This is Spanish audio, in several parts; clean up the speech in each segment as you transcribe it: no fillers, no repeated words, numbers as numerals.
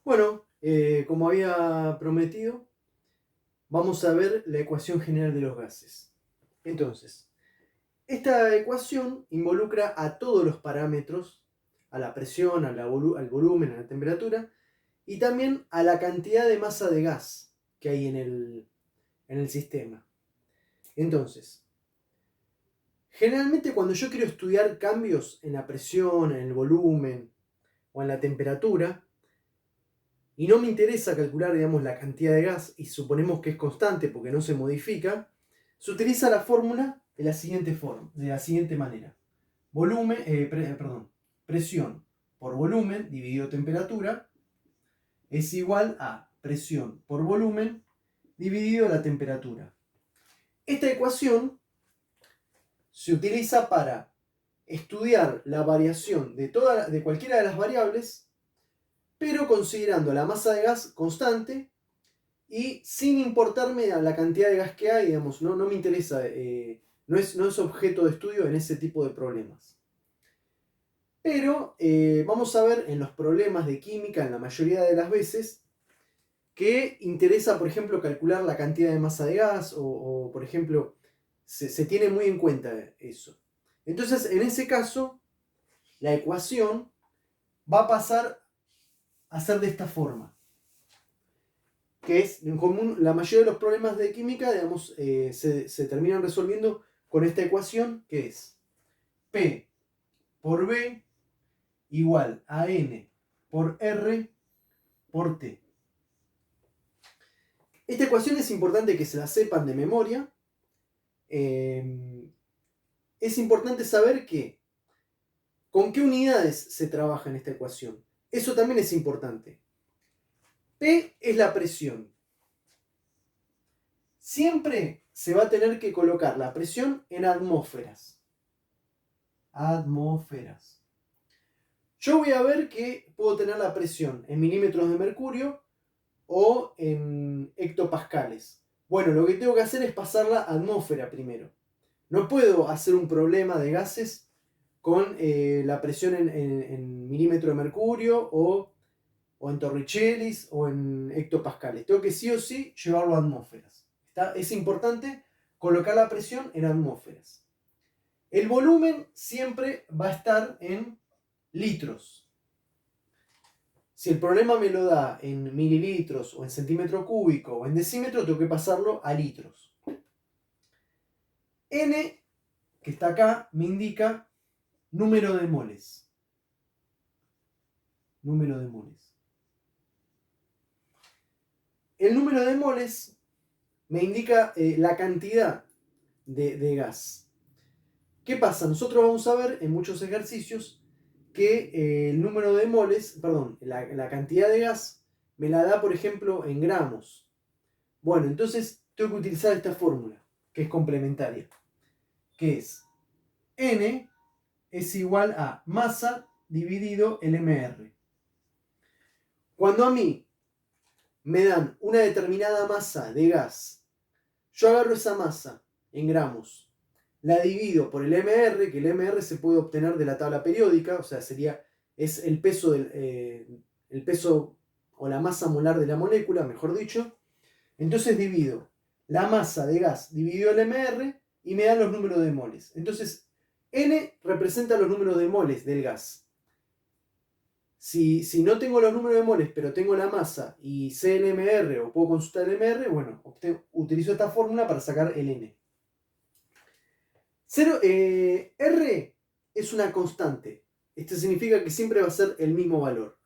Bueno, como había prometido, vamos a ver la ecuación general de los gases. Entonces, esta ecuación involucra a todos los parámetros, a la presión, al volumen, a la temperatura, y también a la cantidad de masa de gas que hay en el sistema. Entonces, generalmente cuando yo quiero estudiar cambios en la presión, en el volumen o en la temperatura, y no me interesa calcular, digamos, la cantidad de gas, y suponemos que es constante porque no se modifica, se utiliza la fórmula de la siguiente manera. Presión por volumen dividido temperatura es igual a presión por volumen dividido la temperatura. Esta ecuación se utiliza para estudiar la variación de cualquiera de las variables, pero considerando la masa de gas constante y sin importarme a la cantidad de gas que hay, digamos, no me interesa, no es objeto de estudio en ese tipo de problemas. Pero vamos a ver en los problemas de química, en la mayoría de las veces, que interesa, por ejemplo, calcular la cantidad de masa de gas o por ejemplo, se tiene muy en cuenta eso. Entonces, en ese caso, la ecuación va a pasar a ser de esta forma, que es en común, la mayoría de los problemas de química, digamos, se terminan resolviendo con esta ecuación, que es P por B igual a N por R por T. Esta ecuación es importante que se la sepan de memoria. Es importante saber con qué unidades se trabaja en esta ecuación. Eso también es importante. P es la presión. Siempre se va a tener que colocar la presión en atmósferas. Atmósferas. Yo voy a ver que puedo tener la presión en milímetros de mercurio o en hectopascales. Bueno, lo que tengo que hacer es pasarla a atmósfera primero. No puedo hacer un problema de gases con la presión en milímetro de mercurio o en torricellis o en hectopascales. Tengo que sí o sí llevarlo a atmósferas. Es importante colocar la presión en atmósferas. El volumen siempre va a estar en litros. Si el problema me lo da en mililitros o en centímetro cúbico o en decímetro, tengo que pasarlo a litros. N, que está acá, me indica número de moles. Número de moles. El número de moles me indica la cantidad de gas. ¿Qué pasa? Nosotros vamos a ver en muchos ejercicios que el número de moles, perdón, la cantidad de gas me la da, por ejemplo, en gramos. Bueno, entonces tengo que utilizar esta fórmula, que es complementaria, que es N es igual a masa dividido el MR. Cuando a mí me dan una determinada masa de gas, yo agarro esa masa en gramos, la divido por el MR, que el MR se puede obtener de la tabla periódica, o sea, es el peso, el peso o la masa molar de la molécula, mejor dicho. Entonces divido la masa de gas dividido el MR y me dan los números de moles. Entonces, N representa los números de moles del gas. Si no tengo los números de moles, pero tengo la masa y sé el MR o puedo consultar el MR, bueno, utilizo esta fórmula para sacar el N. R es una constante. Esto significa que siempre va a ser el mismo valor.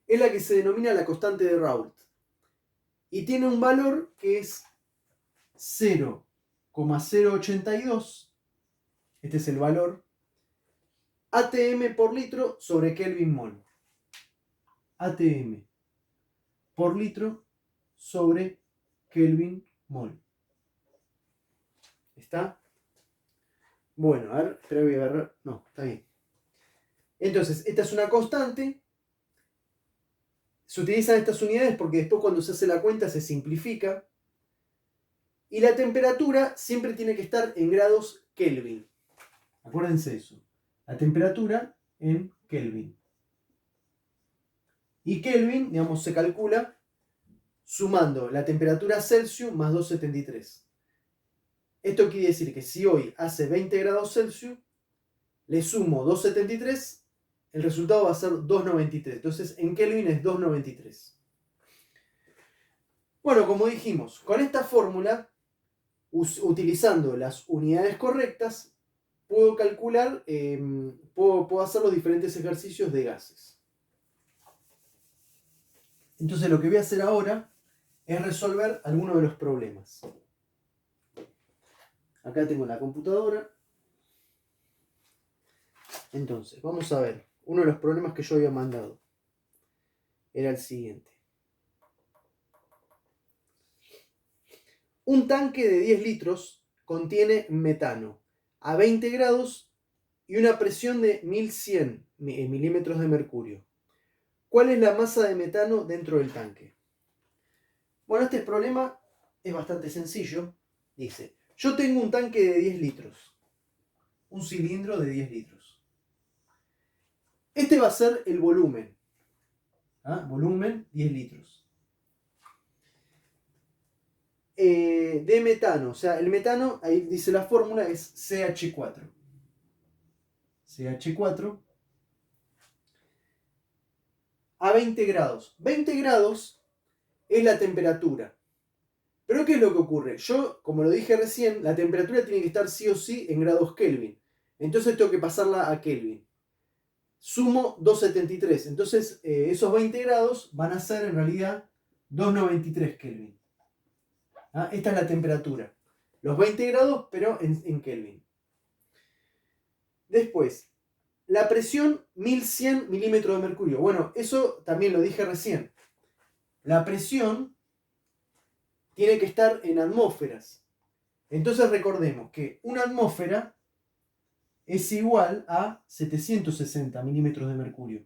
Es la que se denomina la constante de Raoult. Y tiene un valor que es 0,082. Este es el valor. ATM por litro sobre Kelvin mol. ATM por litro sobre Kelvin mol. ¿Está? Bueno, a ver, espera, voy a agarrar. No, está bien. Entonces, esta es una constante. Se utilizan estas unidades porque después cuando se hace la cuenta se simplifica. Y la temperatura siempre tiene que estar en grados Kelvin. Acuérdense eso. La temperatura en Kelvin. Y Kelvin, digamos, se calcula sumando la temperatura Celsius más 273. Esto quiere decir que si hoy hace 20 grados Celsius, le sumo 273, el resultado va a ser 293. Entonces en Kelvin es 293. Bueno, como dijimos, con esta fórmula, utilizando las unidades correctas, puedo calcular, puedo hacer los diferentes ejercicios de gases. Entonces lo que voy a hacer ahora es resolver algunos de los problemas. Acá tengo la computadora. Entonces, vamos a ver. Uno de los problemas que yo había mandado era el siguiente. Un tanque de 10 litros contiene metano a 20 grados y una presión de 1100 milímetros de mercurio. ¿Cuál es la masa de metano dentro del tanque? Bueno, este problema es bastante sencillo. Dice, yo tengo un tanque de 10 litros. Un cilindro de 10 litros. Este va a ser el volumen. Volumen 10 litros. De metano, o sea, el metano, ahí dice la fórmula, es CH4. CH4 a 20 grados. 20 grados es la temperatura. Pero ¿qué es lo que ocurre? Yo, como lo dije recién, la temperatura tiene que estar sí o sí en grados Kelvin. Entonces tengo que pasarla a Kelvin. Sumo 273. Entonces esos 20 grados van a ser en realidad 293 Kelvin. Esta es la temperatura. Los 20 grados, pero en Kelvin. Después, la presión 1100 milímetros de mercurio. Bueno, eso también lo dije recién. La presión tiene que estar en atmósferas. Entonces recordemos que una atmósfera es igual a 760 milímetros de mercurio.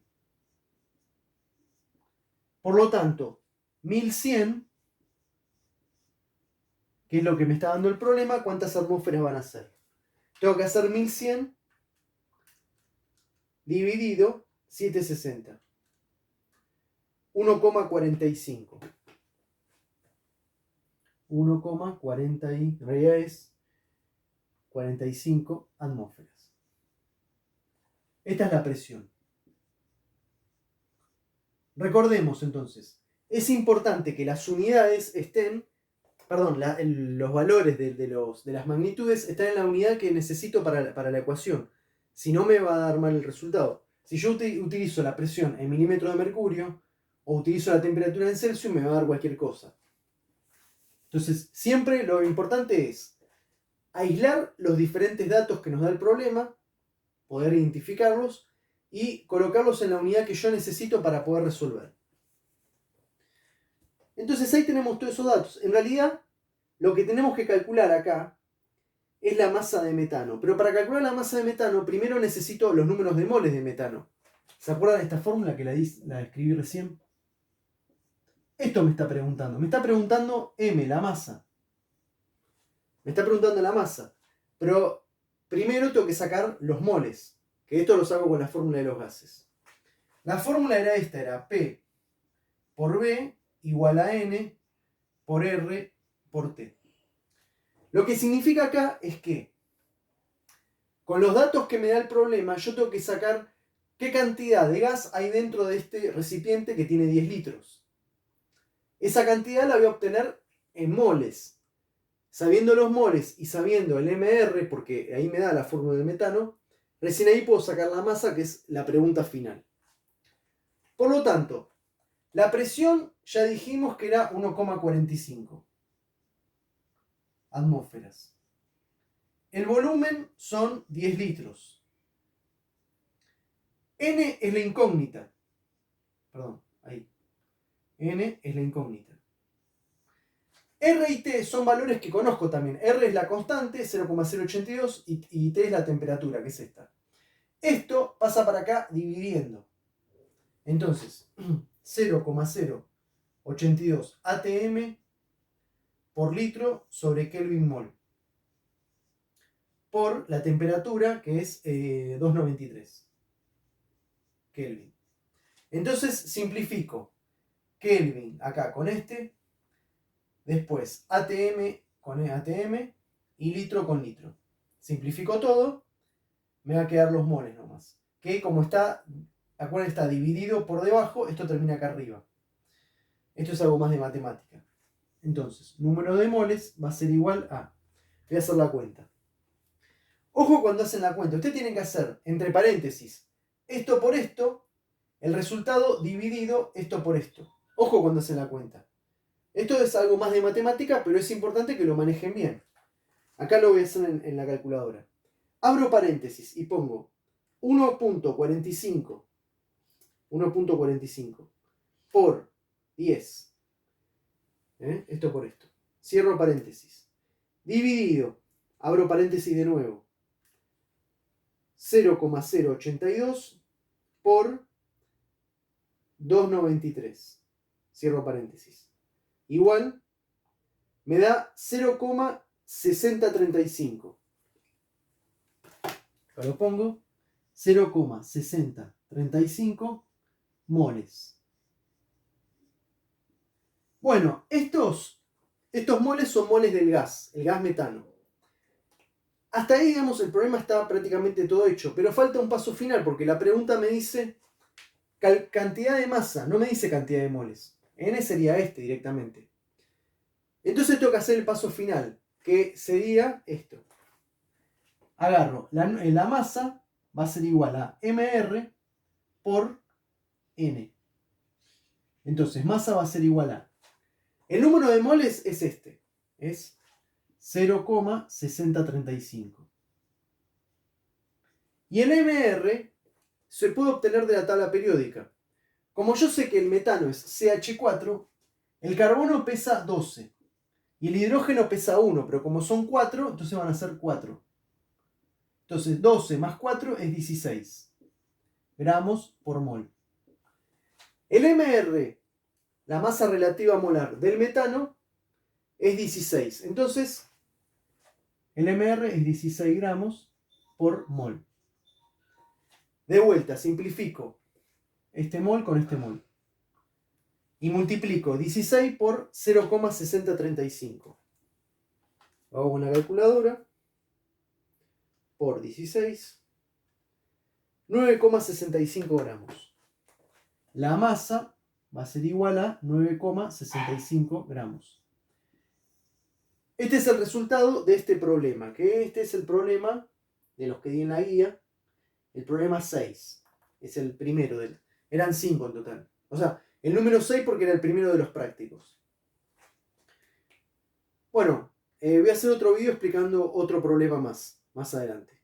Por lo tanto, 1100, que es lo que me está dando el problema, ¿cuántas atmósferas van a ser? Tengo que hacer 1100 dividido 760. 1,45. 1,40 y en realidad es 45 atmósferas. Esta es la presión. Recordemos entonces, es importante que las unidades estén, los valores de las magnitudes están en la unidad que necesito para la ecuación. Si no me va a dar mal el resultado. Si yo utilizo la presión en milímetros de mercurio o utilizo la temperatura en Celsius, me va a dar cualquier cosa. Entonces, siempre lo importante es aislar los diferentes datos que nos da el problema, poder identificarlos y colocarlos en la unidad que yo necesito para poder resolver. Entonces ahí tenemos todos esos datos. En realidad, lo que tenemos que calcular acá es la masa de metano. Pero para calcular la masa de metano, primero necesito los números de moles de metano. ¿Se acuerdan de esta fórmula que la escribí recién? Esto me está preguntando. Me está preguntando M, la masa. Me está preguntando la masa. Pero primero tengo que sacar los moles. Que esto lo saco con la fórmula de los gases. La fórmula era esta, era P por B igual a N por R por T. Lo que significa acá es que con los datos que me da el problema, yo tengo que sacar qué cantidad de gas hay dentro de este recipiente que tiene 10 litros. Esa cantidad la voy a obtener en moles. Sabiendo los moles y sabiendo el MR, porque ahí me da la fórmula del metano, recién ahí puedo sacar la masa, que es la pregunta final. Por lo tanto, la presión ya dijimos que era 1,45 atmósferas. El volumen son 10 litros. N es la incógnita. Perdón, ahí. N es la incógnita. R y T son valores que conozco también. R es la constante, 0,082, y T es la temperatura, que es esta. Esto pasa para acá dividiendo. Entonces, 0,082 atm por litro sobre Kelvin mol. Por la temperatura, que es 293 Kelvin. Entonces simplifico Kelvin acá con este, después ATM con ATM y litro con litro. Simplifico todo, me va a quedar los moles nomás. Que como está, acuérdense, está dividido por debajo, esto termina acá arriba. Esto es algo más de matemática. Entonces, número de moles va a ser igual a... Voy a hacer la cuenta. Ojo cuando hacen la cuenta. Ustedes tienen que hacer, entre paréntesis, esto por esto, el resultado dividido esto por esto. Ojo cuando hacen la cuenta. Esto es algo más de matemática, pero es importante que lo manejen bien. Acá lo voy a hacer en la calculadora. Abro paréntesis y pongo 1.45 por 10. Esto por esto. Cierro paréntesis. Dividido, abro paréntesis de nuevo, 0,082 por 293. Cierro paréntesis. Igual me da 0,6035. Acá lo pongo. 0,6035 moles. Bueno, estos moles son moles del gas, el gas metano. Hasta ahí, digamos, el problema está prácticamente todo hecho, pero falta un paso final porque la pregunta me dice cantidad de masa, no me dice cantidad de moles. N sería este directamente. Entonces tengo que hacer el paso final, que sería esto. Agarro la masa, va a ser igual a mR por N. Entonces masa va a ser igual a... El número de moles es este, es 0,6035. Y el mR se puede obtener de la tabla periódica. Como yo sé que el metano es CH4, el carbono pesa 12 y el hidrógeno pesa 1, pero como son 4, entonces van a ser 4. Entonces 12 más 4 es 16 gramos por mol. El mR, la masa relativa molar del metano, es 16. Entonces el mR es 16 gramos por mol. De vuelta, simplifico este mol con este mol. Y multiplico 16 por 0,6035. Hago una calculadora. Por 16. 9,65 gramos. La masa va a ser igual a 9,65 gramos. Este es el resultado de este problema, que este es el problema de los que di en la guía. El problema 6. Es el primero. Eran 5 en total. O sea, el número 6 porque era el primero de los prácticos. Bueno, voy a hacer otro video explicando otro problema más adelante.